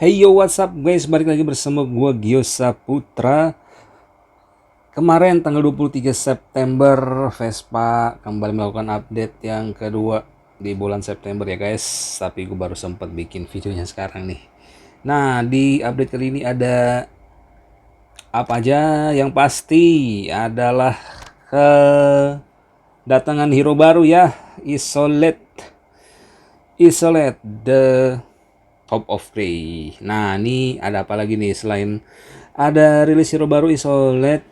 Hey yo, what's up guys? Balik lagi bersama gua Gio Saputra. Kemarin tanggal 23 September Vespa kembali melakukan update yang kedua di bulan September ya guys. Tapi gue baru sempat bikin videonya sekarang nih. Nah, di update kali ini ada apa aja? Yang pasti adalah kedatangan hero baru ya, Isolate the Top of Grey. Nah, ini ada apa lagi nih selain ada rilis hero baru Isolate,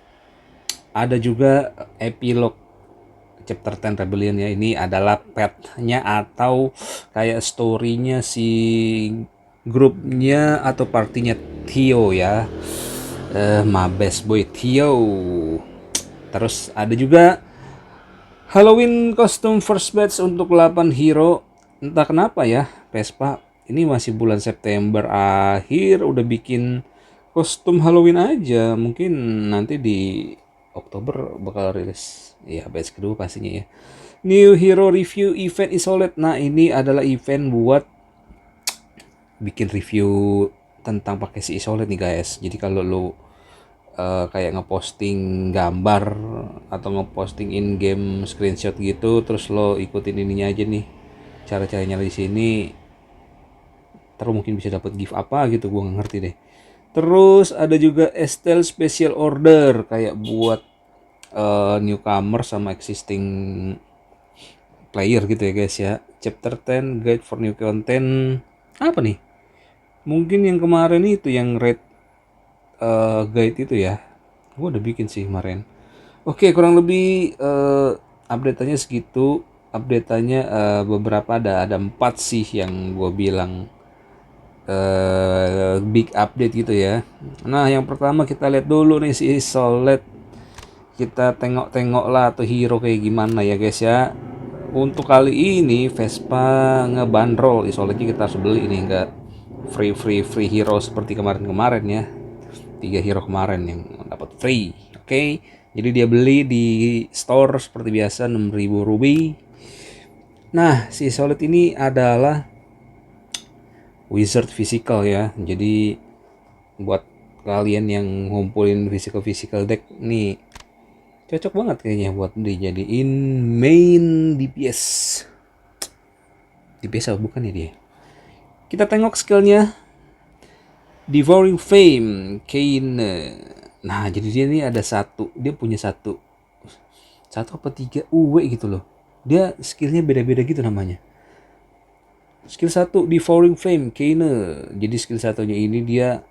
ada juga epilog chapter 10 Rebellion ya. Ini adalah petnya atau kayak storynya si grupnya atau partinya Theo ya. My best boy Theo. Terus ada juga Halloween costume first batch untuk 8 hero. Entah kenapa ya, Vespa ini masih bulan September akhir udah bikin kostum Halloween aja. Mungkin nanti di Oktober bakal rilis. Ya, batch kedua pastinya ya. New Hero Review Event Isolate. Nah, ini adalah event buat bikin review tentang pakai si Isolate nih guys. Jadi kalau lo kayak ngeposting gambar atau ngeposting in game screenshot gitu, terus lo ikutin ininya aja nih, cara-caranya di sini, terus mungkin bisa dapat gift apa gitu, gue nggak ngerti deh. Terus ada juga Estelle Special Order kayak buat newcomer sama existing player gitu ya guys ya. Chapter 10 Guide for New Content. Apa nih? Mungkin yang kemarin itu yang red guide itu ya. Gue udah bikin sih kemarin. Oke, kurang lebih update-nya segitu. Update-nya beberapa ada 4 sih yang gue bilang big update gitu ya. Nah, yang pertama kita lihat dulu nih si Solid. Kita tengok-tengok lah tuh hero kayak gimana ya guys ya. Untuk kali ini Vespa ngebandrol Isolate kita harus beli ini, enggak free hero seperti kemarin-kemarin ya. 3 hero kemarin yang dapat free. Oke. Jadi dia beli di store seperti biasa 6.000 ruby. Nah, si Solid ini adalah wizard physical ya. Jadi buat kalian yang ngumpulin physical deck nih cocok banget kayaknya buat dijadiin main DPS. DPS apa bukan ya dia? Kita tengok skillnya. Devouring Flame, Kane. Nah, jadi dia ini ada satu, dia punya satu apa 3 UW gitu loh. Dia skillnya beda-beda gitu namanya. Skill 1 Devouring Flame, Kane. Jadi skill satunya ini dia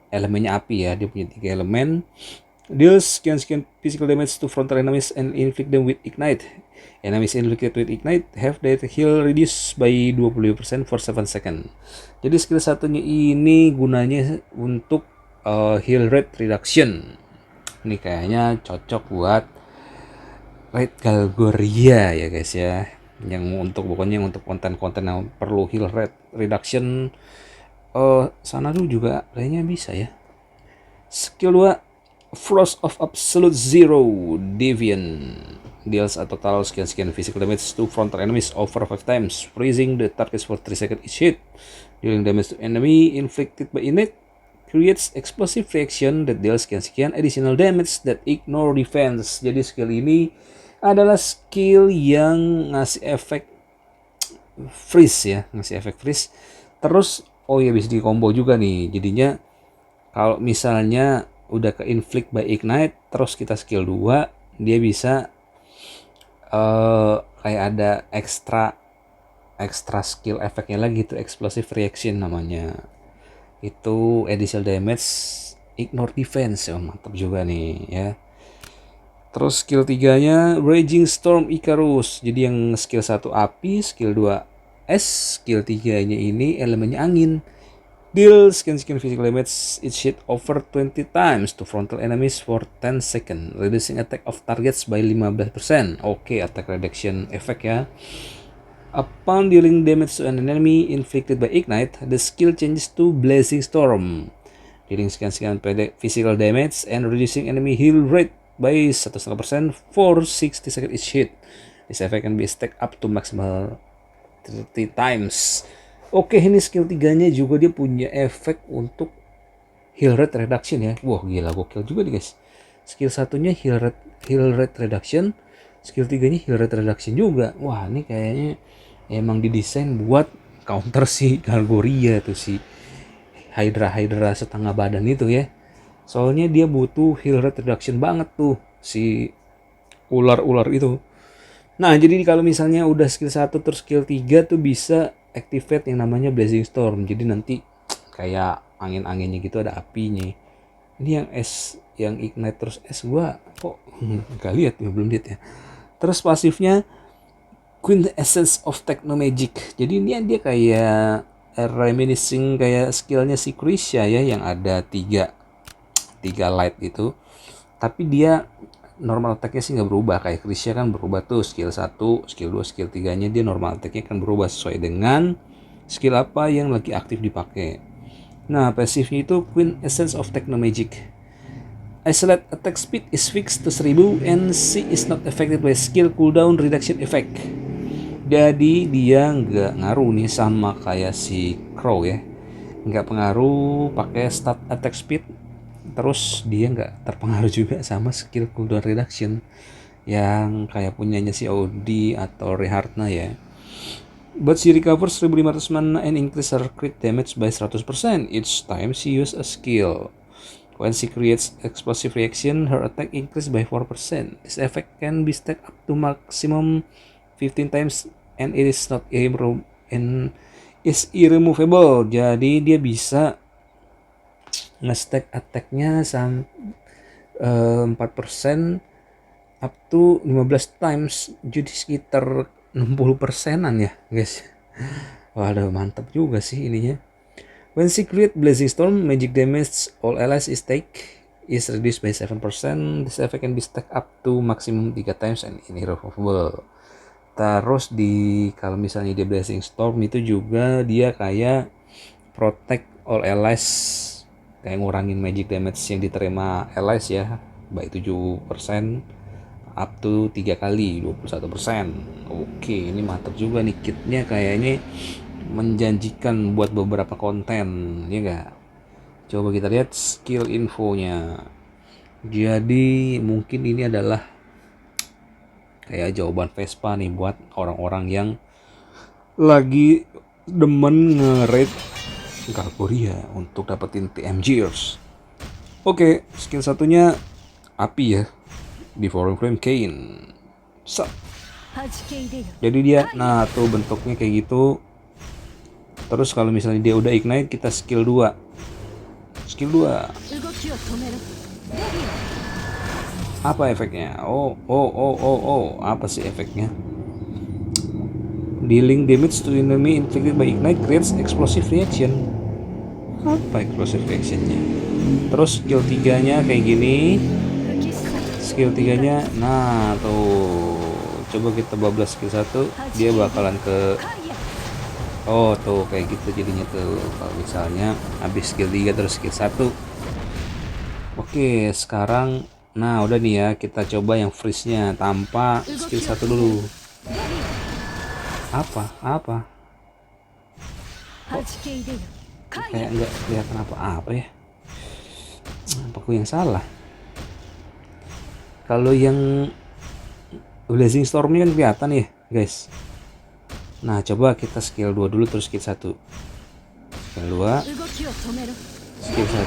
elemennya api ya, dia punya 3 elemen. Deals sekian physical damage to frontal enemies and inflict them with ignite. Enemies inflicted with ignite have their heal reduced by 20% for 7 second. Jadi skill satunya ini gunanya untuk heal rate reduction. Ini kayaknya cocok buat Raid Galgoria ya guys ya. Pokoknya untuk konten-konten yang perlu heal rate reduction. Sanadu juga kayaknya bisa ya. Skill 2 Frost of Absolute Zero Deviant deals a total sekian physical damage to frontal enemies over 5 times, freezing the targets for 3 seconds each hit. Dealing damage to enemy inflicted by innate creates explosive reaction that deals sekian additional damage that ignore defense. Jadi skill ini adalah skill yang ngasih efek freeze ya, ngasih efek freeze. Terus oh ya bisa di combo juga nih. Jadinya kalau misalnya udah ke inflict by ignite terus kita skill 2, dia bisa kayak ada extra skill efeknya lagi tuh, explosive reaction namanya. Itu additional damage ignore defense. Oh, mantap juga nih ya. Terus skill 3-nya Raging Storm Icarus. Jadi yang skill 1 api, skill 2 es, skill 3-nya ini elemennya angin. Deal sekian physical damage each hit over 20 times to frontal enemies for 10 seconds, reducing attack of targets by 15%. Oke, attack reduction effect ya. Upon dealing damage to an enemy inflicted by ignite, the skill changes to Blazing Storm, dealing sekian physical damage and reducing enemy heal rate by 1,5% for 60 seconds each hit. This effect can be stacked up to maximal 30 times. Oke, ini skill 3-nya juga dia punya efek untuk heal rate reduction ya. Wah, gila gokil juga nih guys. Skill satunya heal rate reduction, skill 3-nya heal rate reduction juga. Wah, ini kayaknya emang didesain buat counter si Gargoria tuh, si Hydra setengah badan itu ya. Soalnya dia butuh heal rate reduction banget tuh si ular-ular itu. Nah, jadi kalau misalnya udah skill 1 terus skill 3 tuh bisa activate yang namanya Blazing Storm. Jadi nanti kayak angin-anginnya gitu, ada apinya. Ini yang es, yang ignite terus es, gua kok nggak lihat ya, belum lihat ya. Terus pasifnya Queen Essence of Techno Magic. Jadi ini dia kayak reminiscing kayak skillnya si Krisha ya, yang ada tiga light gitu. Tapi dia normal attack-nya sih nggak berubah. Kayak Krisha kan berubah tuh, skill 1, skill 2, skill 3-nya dia normal attack-nya kan berubah sesuai dengan skill apa yang lagi aktif dipakai. Nah, pasifnya itu Queen Essence of Techno Magic. Isolate attack speed is fixed to 1000 and C is not affected by skill cooldown reduction effect. Jadi dia nggak ngaruh nih sama kayak si Crow ya. Nggak pengaruh pakai stat attack speed. Terus dia nggak terpengaruh juga sama skill cooldown reduction yang kayak punyanya si Audi atau Rehartna ya. But she recovers 1500 mana and increase her crit damage by 100% each time she use a skill. When she creates explosive reaction, her attack increase by 4%. This effect can be stacked up to maximum 15 times and it is not irremovable. Jadi dia bisa nge-stack attack-nya 4% up to 15 times. Jadi sekitar 60%-an ya, guys. Waduh, mantap juga sih ininya. When she create Blazing Storm, magic damage all allies is reduced by 7%. This effect can be stacked up to maximum 3 times and irremovable. Terus kalau misalnya dia Blazing Storm itu juga dia kayak protect all allies, kayak ngurangin magic damage yang diterima allies ya, by 7% up to 3 kali 21%. Oke, ini mantap juga nih kitnya, kayaknya menjanjikan buat beberapa konten ya enggak. Coba kita lihat skill infonya. Jadi mungkin ini adalah kayak jawaban Vespa nih buat orang-orang yang lagi demen nge-raid Gargoria untuk dapetin TM Gears. Oke, skill satunya api ya, Devouring Flame Kain. Jadi dia, nah tuh bentuknya kayak gitu. Terus kalau misalnya dia udah ignite, kita skill 2. Skill 2. Apa efeknya? Apa sih efeknya? Dealing damage to enemy inflicted by ignite creates explosive reaction. Apa explosive reactionnya? Terus skill 3-nya kayak gini. Skill 3-nya, nah tuh. Coba kita bablas skill 1, dia bakalan ke tuh kayak gitu jadinya tuh. Kalau misalnya habis skill 3 terus skill 1. Oke, sekarang nah udah nih ya, kita coba yang freeze-nya tanpa skill 1 dulu. Apa? Kayak nggak kelihatan apa ya? Apa aku yang salah? Kalau yang Blazing Storm ini kan kelihatan ya, guys. Nah, coba kita skill 2 dulu terus skill 1. Skill 2. Skill 1.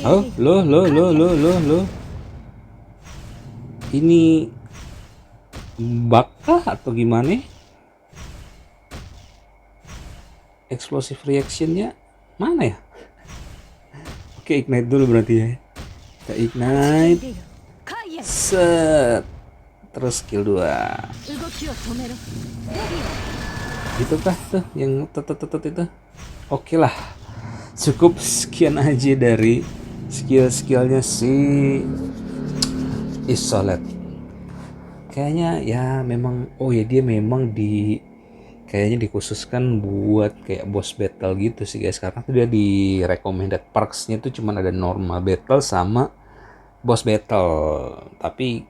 Oh, loh. Ini bug kah atau gimana? Explosive reactionnya mana ya? Oke, ignite dulu berarti ya. Kita ignite. Set. Terus skill 2. Itu kah tuh yang tetet itu? Oke lah. Cukup sekian aja dari skill-skillnya si Isolate. Kayaknya ya memang, dia memang kayaknya dikhususkan buat kayak boss battle gitu sih guys, karena tuh dia di recommended perks-nya tuh cuman ada normal battle sama boss battle, tapi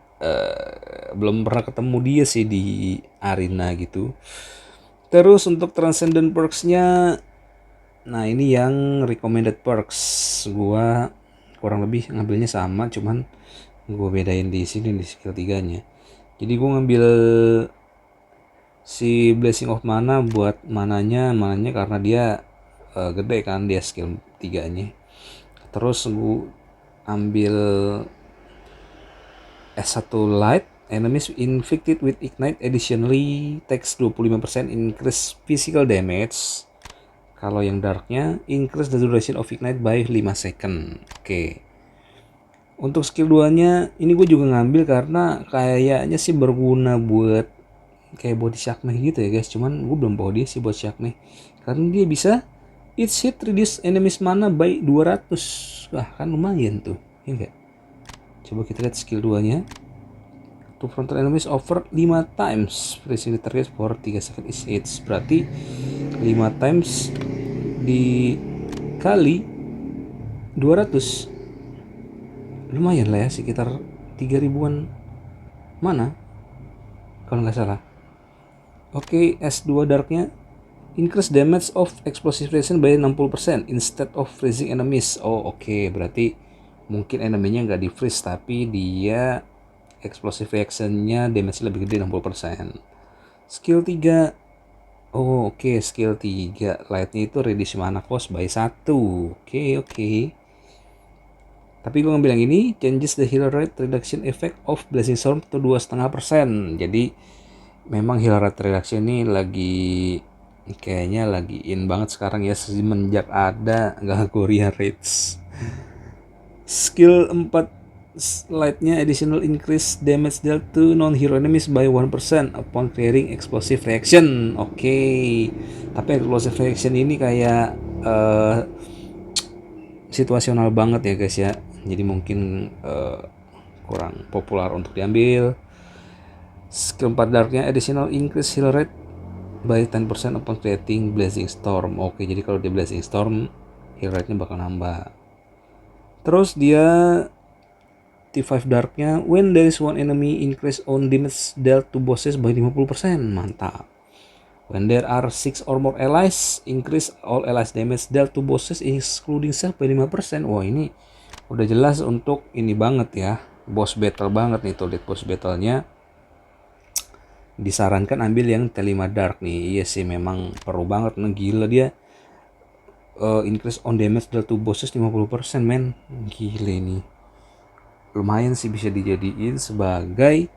belum pernah ketemu dia sih di arena gitu. Terus untuk transcendent perks-nya, nah ini yang recommended perks. Gua kurang lebih ngambilnya sama, cuman gue bedain di sini di skill 3-nya. Jadi gue ngambil si Blessing of Mana buat mananya karena dia gede kan, dia skill 3-nya. Terus gue ambil S1 Light, enemies inflicted with ignite additionally takes 25% increase physical damage. Kalau yang darknya increase the duration of ignite by 5 second. Oke. Untuk skill 2-nya ini gue juga ngambil karena kayaknya sih berguna buat kayak body Shakneh gitu ya guys. Cuman gue belum bawa dia sih buat Shakneh karena dia bisa each hit reduce enemies mana by 200. Wah kan lumayan tuh, ya enggak? Coba kita lihat skill 2-nya. To frontal enemies over 5 times pressing the target for 3 second is hits. Berarti 5 times dikali 200, lumayan lah ya, sekitar 3000-an mana kalau nggak salah. Oke, S2 Darknya increase damage of explosive reaction by 60% instead of freezing enemies. Oh oke, berarti mungkin enemynya nggak di freeze tapi dia explosive reactionnya damage lebih gede 60%. Skill 3, oh oke, skill 3 lightnya itu reduce mana cost by 1. Oke. Tapi gue ngambil yang ini, changes the heal rate reduction effect of Blazing Storm to 2,5%. Jadi memang heal rate reduction ini kayaknya lagi in banget sekarang ya, semenjak ada Galgorian Raids. Skill 4 lightnya additional increase damage dealt to non-hero enemies by 1% upon clearing explosive reaction. Oke. Tapi explosive reaction ini kayak situasional banget ya guys ya. Jadi mungkin kurang populer untuk diambil. Skill 4 darknya additional increase heal rate by 10% upon creating Blazing Storm. Oke, jadi kalau di Blazing Storm heal rate-nya bakal nambah. Terus dia T5 Darknya when there is one enemy increase on damage dealt to bosses by 50%. Mantap. When there are 6 or more allies, increase all allies damage dealt to bosses excluding self by 5%. Wah ini udah jelas untuk ini banget ya, boss battle banget nih. Tuh lihat boss battlenya, disarankan ambil yang T5 Dark nih. Iya sih memang perlu banget, gila dia increase on damage dealt to bosses 50%, men. Gile nih, lumayan sih bisa dijadiin sebagai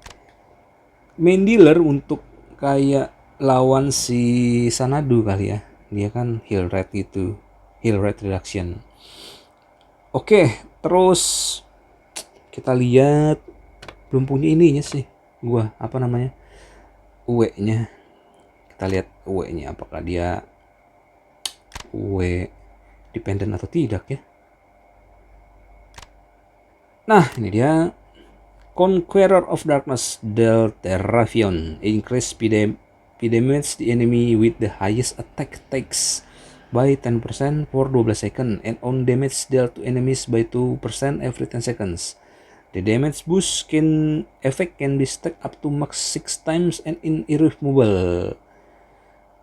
main dealer untuk kayak lawan si Sanadu kali ya. Dia kan heal rate gitu, heal rate reduction. Oke, terus kita lihat, belum punya ininya sih gua, apa namanya, UE-nya. Kita lihat UE-nya apakah dia UE dependent atau tidak ya. Nah, ini dia Conqueror of Darkness Delteravion. Increase speed damage the enemy with the highest attack takes by 10% for 12 seconds and on damage dealt to enemies by 2% every 10 seconds. The damage boost effect can be stacked up to max 6 times and in irremovable.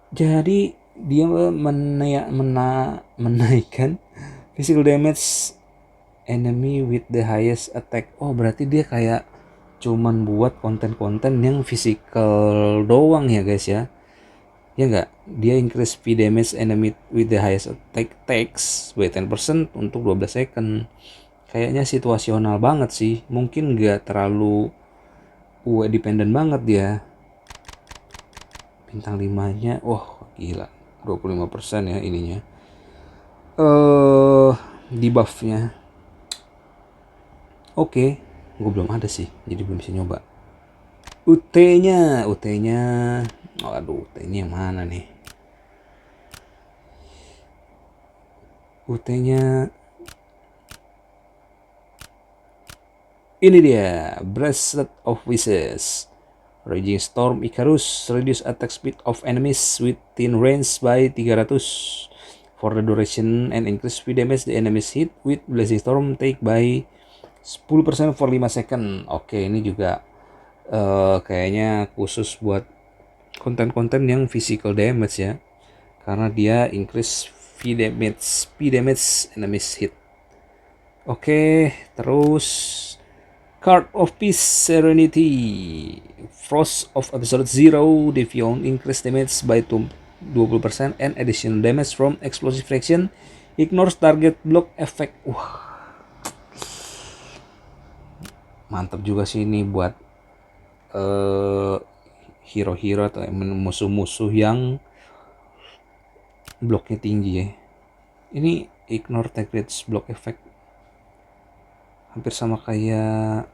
Jadi dia menaikkan physical damage enemy with the highest attack. Oh berarti dia kayak cuman buat konten-konten yang physical doang ya guys ya. Ya enggak? Dia increase speed damage enemy with the highest attack takes by 10% untuk 12 second. Kayaknya situasional banget sih. Mungkin nggak terlalu UE dependent banget dia. Bintang 5-nya, wah gila, 25% ya ininya. Debuff-nya. Oke, gue belum ada sih, jadi belum bisa nyoba. UT-nya, aduh, UT-nya yang mana nih? UT-nya ini dia, Bracelet of Wishes. Raging Storm Icarus reduce attack speed of enemies within range by 300 for the duration and increase speed damage the enemies hit with Blazing Storm take by 10% for 5 second. Oke, ini juga kayaknya khusus buat konten-konten yang physical damage ya, karena dia increase P damage enemies hit. Oke, terus Card of Peace Serenity, Frost of Absolute Zero, Defiant increase damage by 20% and additional damage from explosive reaction, ignores target block effect. Mantap juga sih ini buat hero-hero atau musuh-musuh yang bloknya tinggi ya. Ini ignore target block effect, hampir sama kayak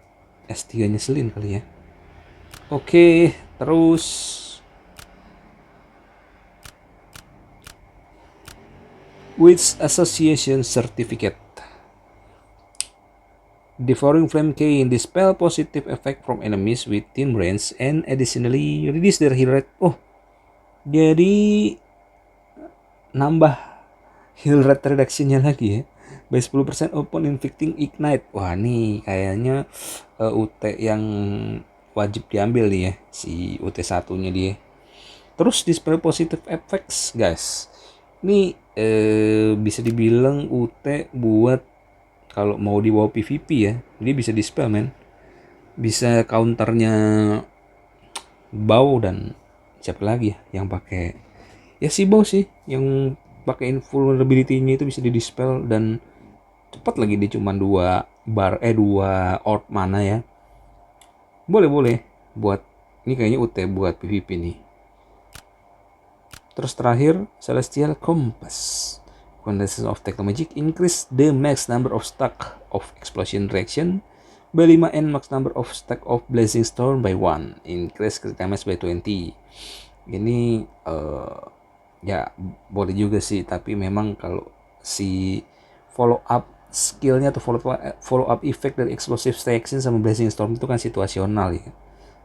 S3 nyeselin kali ya. Oke, terus Witch Association Certificate, Devouring Flame Cane dispel positive effect from enemies within range and additionally reduce their heal rate. Jadi nambah heal rate reduction-nya lagi ya, by 10% upon inflicting ignite. Wah, nih kayaknya UT yang wajib diambil nih ya, si UT satunya dia. Terus dispel positive effects guys, ini bisa dibilang UT buat kalau mau dibawa PvP ya, dia bisa dispel men, bisa counternya Bow dan siapa lagi ya yang pakai, ya si Bow sih yang pakai invulnerability-nya itu bisa di dispel dan cepat lagi, dia cuma 2 orb mana ya. Boleh buat ini, kayaknya UT buat PvP nih. Terus terakhir Celestial Compass, Condenser of Technomagic, increase the max number of stack of explosion reaction by 5 and max number of stack of blazing storm by 1, increase crit damage by 20. Ini ya boleh juga sih, tapi memang kalau si follow up skillnya atau follow up effect dari explosive reaction sama blazing storm itu kan situasional ya,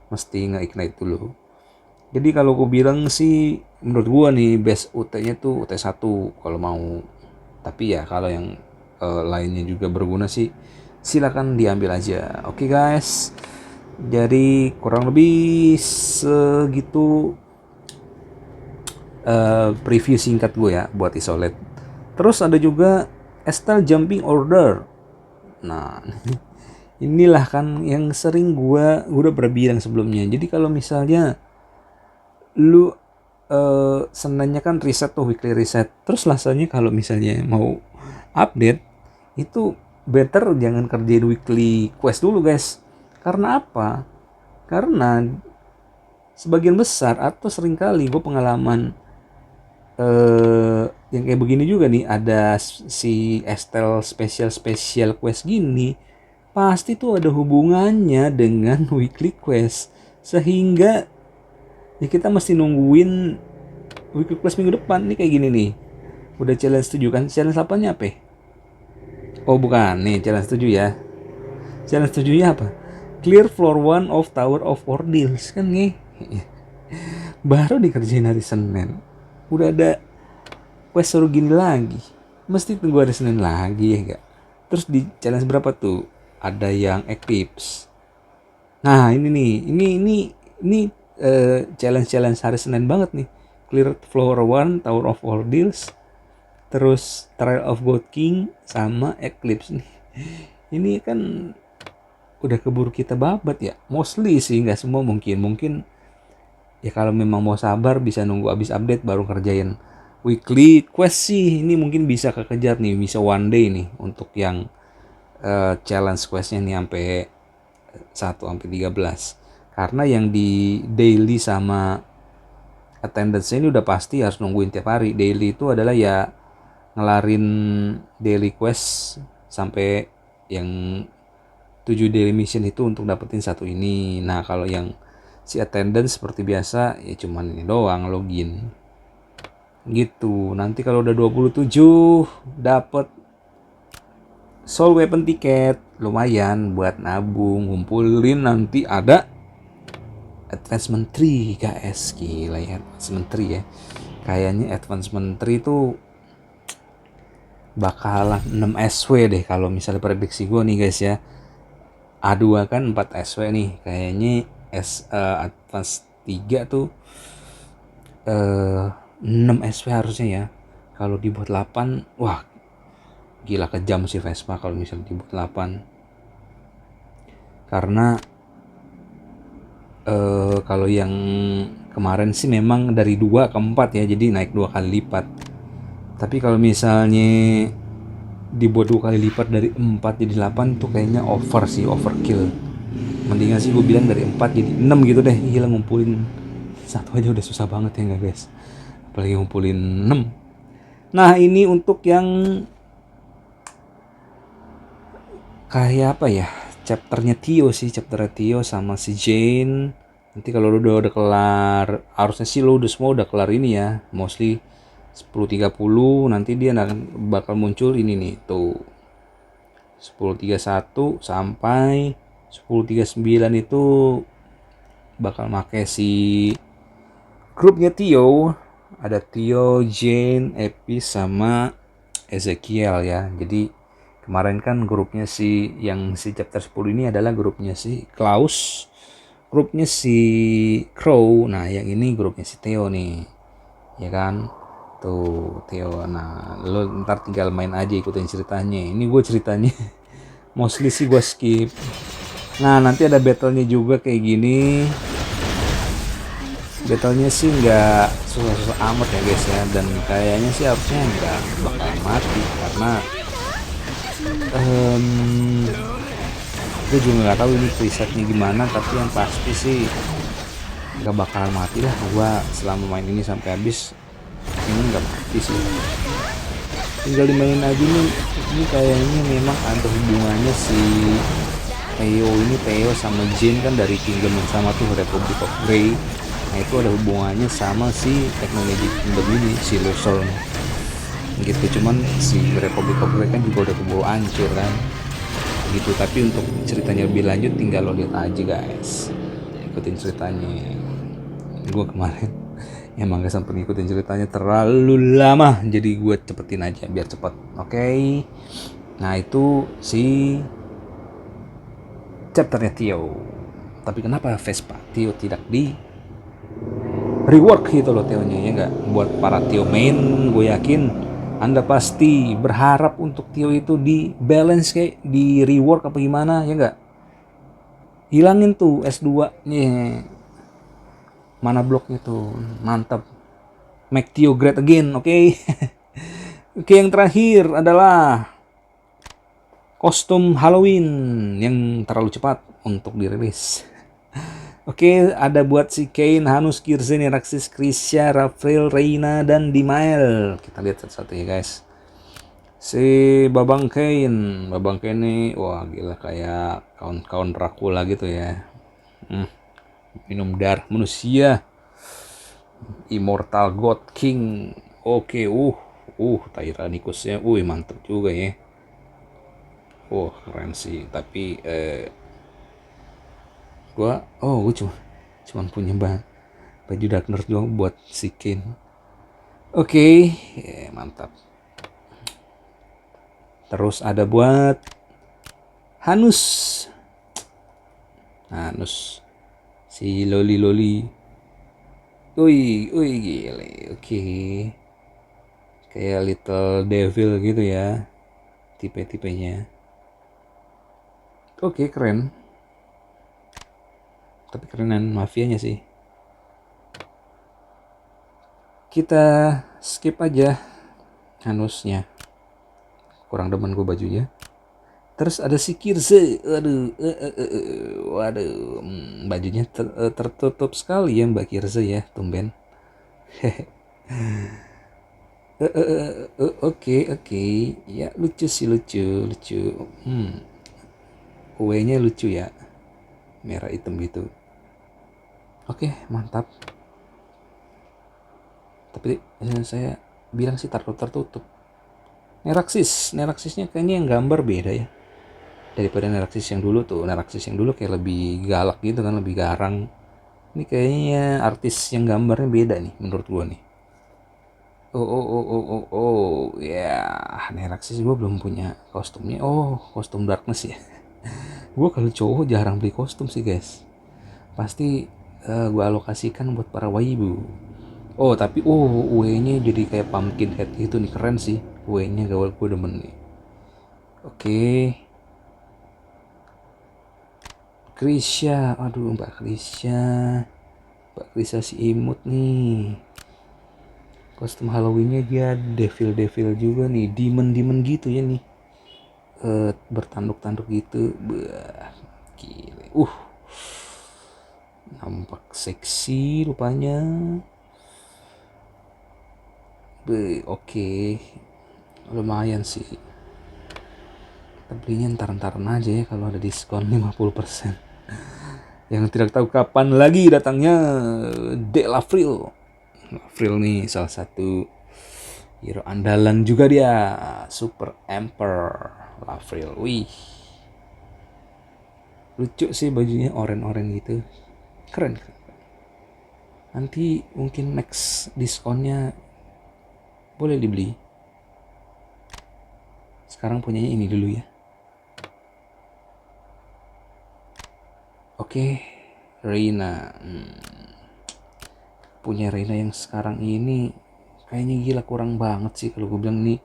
mesti nge-ignite dulu. Jadi kalau gue bilang sih, menurut gue nih best UT-nya tuh UT1 kalau mau. Tapi ya kalau yang lainnya juga berguna sih, silakan diambil aja. Oke guys, jadi kurang lebih segitu preview singkat gue ya buat Isolate. Terus ada juga Estelle Jumping Order. Nah, inilah kan yang sering gue udah pernah bilang sebelumnya. Jadi kalau misalnya lu senangnya kan reset tuh, weekly reset. Terus rasanya kalau misalnya mau update itu better jangan kerjain weekly quest dulu guys. Karena apa? Karena sebagian besar atau seringkali gue pengalaman yang kayak begini juga nih, ada si Estelle special quest gini, pasti tuh ada hubungannya dengan weekly quest, sehingga ya kita mesti nungguin weekly quest minggu depan nih. Kayak gini nih, udah challenge 7 kan, challenge 8 nya apa? Oh bukan, nih challenge 7 ya. Challenge 7 nya apa? Clear floor 1 of Tower of Ordeals kan nih. Baru dikerjain hari Senin udah ada quest suruh gini lagi, mesti tunggu hari Senin lagi ya gak? Terus di challenge berapa tuh ada yang Eclipse. Nah ini nih, ini challenge hari Senin banget nih. Clear floor 1 Tower of Ordeals, terus Trial of God King sama Eclipse nih. Ini kan udah keburu kita babat ya, mostly sih, nggak semua, mungkin ya kalau memang mau sabar bisa nunggu abis update baru kerjain weekly quest sih. Ini mungkin bisa kekejar nih, bisa one day nih untuk yang challenge questnya nih sampai 1 sampai 13. Karena yang di daily sama attendance ini udah pasti harus nungguin tiap hari. Daily itu adalah ya ngelarin daily quest sampai yang 7 daily mission itu untuk dapetin satu ini. Nah kalau yang si attendance seperti biasa ya cuman ini doang, login gitu. Nanti kalau udah 27 dapet soul weapon ticket, lumayan buat nabung, ngumpulin nanti ada advancement tree guys. Gila ya advancement tree ya, kayaknya advancement tree itu bakalan 6 SW deh kalau misalnya prediksi gue nih guys ya. A2 kan 4 SW nih, kayaknya advance 3 tuh 6 SP harusnya ya. Kalau dibuat 8, wah gila kejam sih Vespa kalau misalnya dibuat 8. Karena kalau yang kemarin sih memang dari 2 ke 4 ya, jadi naik 2 kali lipat. Tapi kalau misalnya dibuat 2 kali lipat dari 4 jadi 8 tuh kayaknya over sih, overkill. Mendingan sih gue bilang dari 4 jadi 6 gitu deh. Gila, ngumpulin satu aja udah susah banget ya nggak guys, apalagi ngumpulin 6. Nah ini untuk yang kayak apa ya, chapternya Tio sih, chapternya Tio sama si Jane. Nanti kalau lu udah kelar, harusnya sih lu udah semua udah kelar ini ya, mostly 10.30 nanti dia bakal muncul ini nih tuh, 10.31 sampai 10.39 itu bakal make si grupnya Tio. Ada Tio, Jane, Epi sama Ezekiel ya. Jadi kemarin kan grupnya yang si chapter 10 ini adalah grupnya si Klaus, grupnya si Crow. Nah yang ini grupnya si Theo nih, ya kan. Tuh Theo. Nah lo ntar tinggal main aja, ikutin ceritanya. Ini gue ceritanya mostly sih gue skip. Nah nanti ada battlenya juga kayak gini. Battlenya sih nggak susah-susah amat ya guys ya, dan kayaknya sih harusnya nggak bakal mati karena gue juga nggak tahu ini presetnya gimana, tapi yang pasti sih nggak bakal mati lah. Gue selama main ini sampai habis ini nggak mati sih, tinggal dimainin aja nih. Ini kayaknya memang ada hubungannya si Theo sama Jin kan dari kingdom yang sama tuh, Republic of Grey. Nah itu ada hubungannya sama si teknologi kingdom ini, si Lucer gitu. Cuman si Republic of Grey kan juga udah keburu hancur kan gitu. Tapi untuk ceritanya lebih lanjut tinggal lo lihat aja guys, ikutin ceritanya. Gue kemarin emang gak sempet ngikutin ceritanya, terlalu lama, jadi gue cepetin aja biar cepet. Oke. Nah itu si chapternya Tio. Tapi kenapa Vespa Tio tidak di rework gitu loh Tio nya ya nggak? Buat para Tio main, gue yakin Anda pasti berharap untuk Tio itu di balance kayak di rework apa gimana ya nggak? Hilangin tuh S2 nya, mana bloknya tuh, mantap. Make Tio great again, oke? Oke, yang terakhir adalah kostum Halloween yang terlalu cepat untuk dirilis. Oke, ada buat si Kane, Hanus, Kirzen, Neraxis, Krisya, Rafael, Reina, dan Dimael. Kita lihat satu-satu ya guys. Si Babang Kane nih, wah gila kayak kawan-kawan Dracula gitu ya. Minum darah manusia. Immortal God King. Oke, Tyrannicusnya, mantep juga ya. Keren sih. Tapi gue cuma punya baju Darkness doang buat si Ken. Oke, mantap. Terus ada buat Hanus si Loli. Gile. Oke. Kayak Little Devil gitu ya tipe-tipenya. Oke, keren. Tapi kerenan mafianya sih. Kita skip aja Hanusnya, kurang demen gue bajunya. Terus ada si Kirze, waduh, bajunya tertutup sekali ya Mbak Kirze ya, tumben. Oke, ya lucu sih, lucu. Kue-nya lucu ya, merah hitam gitu. Oke, mantap. Tapi saya bilang sih tertutup. Neraxisnya kayaknya yang gambar beda ya daripada Neraxis yang dulu tuh. Neraxis yang dulu kayak lebih galak gitu kan, lebih garang. Ini kayaknya artis yang gambarnya beda nih menurut gua nih. Ya, Neraxis gua belum punya kostumnya. Kostum Darkness ya. Gua kalau cowok jarang beli kostum sih guys, pasti gua alokasikan buat para waibu. Oh tapi UE-nya jadi kayak pumpkin head gitu nih, keren sih. UE-nya gawal, gue demen nih. Oke. Krisya, aduh Mbak Krisya. Mbak Krisya si imut nih. Kostum Halloweennya dia devil juga nih, demon gitu ya nih. Bertanduk-tanduk gitu. Bah, gile. Nampak seksi rupanya. Oke. Lumayan sih. Kita belinya ntar-ntaran aja ya kalau ada diskon 50%. Yang tidak tahu kapan lagi datangnya De La Frill. Frill nih salah satu hero andalan juga dia. Super Emperor La Frill. Wih. Lucu sih bajunya, oren-oren gitu. Keren. Nanti mungkin next diskonnya boleh dibeli. Sekarang punyanya ini dulu ya. Oke, Reina. Punya Reina yang sekarang ini kayaknya gila, kurang banget sih kalau gue bilang nih.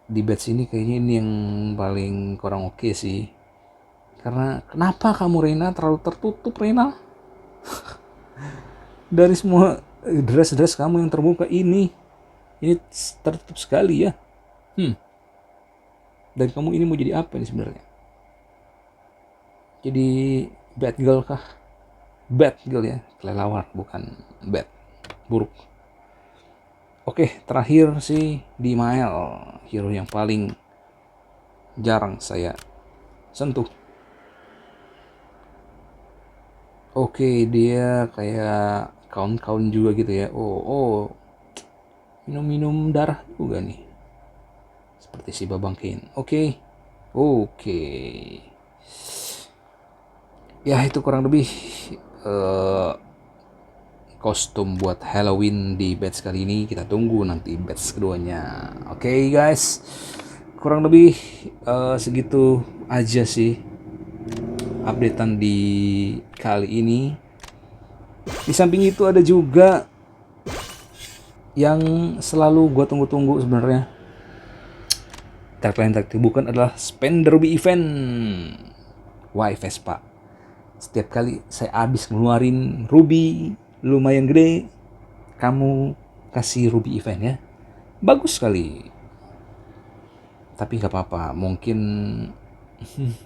Di batch ini kayaknya ini yang paling kurang oke sih. Karena kenapa kamu Reina terlalu tertutup Reina? Dari semua dress kamu yang terbuka ini tertutup sekali ya. Dan kamu ini mau jadi apa nih sebenarnya? Jadi bad girl kah? Bad girl ya, kelelawar bukan bad, buruk. Oke, terakhir sih Dimael, hero yang paling jarang saya sentuh. Oke, dia kayak kaun juga gitu ya. Oh, minum darah juga nih. Seperti si Babang Ken. Oke. Ya itu kurang lebih kostum buat Halloween di batch kali ini. Kita tunggu nanti batch keduanya. Oke guys, kurang lebih segitu aja sih updatean di kali ini. Di samping itu ada juga yang selalu gue tunggu-tunggu sebenarnya. Tagline bukan adalah Spend the Ruby Event. Why Vespa? Setiap kali saya habis ngeluarin Ruby lumayan gede, kamu kasih Ruby Event ya. Bagus sekali. Tapi gak apa-apa, mungkin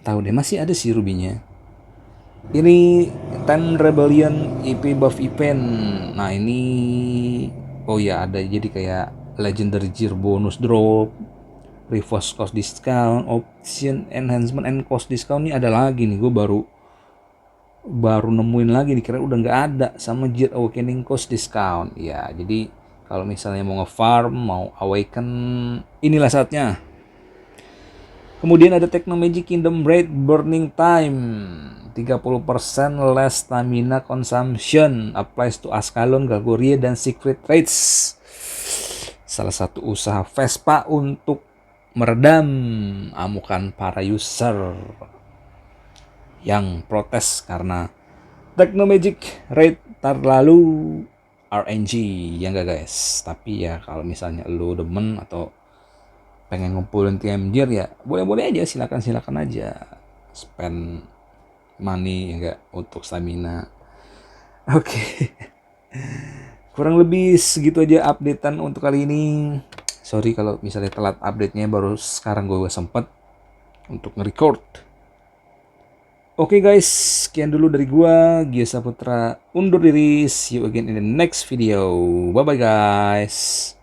tahu deh, masih ada sih Ruby-nya. Ini 10 Rebellion EP buff event. Nah ini, oh ya ada jadi kayak Legendary Gear bonus drop, reverse cost discount, option enhancement and cost discount. Ini ada lagi nih, gue baru nemuin lagi nih, kira udah nggak ada, sama Gear Awakening cost discount. Ya jadi kalau misalnya mau nge-farm, mau awaken, inilah saatnya. Kemudian ada Technomagic Kingdom Raid Burning Time, 30% less stamina consumption, applies to Ascalon, Galgoria, dan Secret Raids. Salah satu usaha Vespa untuk meredam amukan para user yang protes karena Technomagic Raid terlalu RNG, ya enggak guys? Tapi ya kalau misalnya lu demen atau pengen ngumpulin TM Gear ya boleh-boleh aja, silakan aja spend money ya enggak untuk stamina. Oke. Kurang lebih segitu aja updatean untuk kali ini. Sorry kalau misalnya telat update-nya, baru sekarang gue sempet untuk nge-record. Oke guys, sekian dulu dari gua, Gio Saputra undur diri. See you again in the next video. Bye bye guys.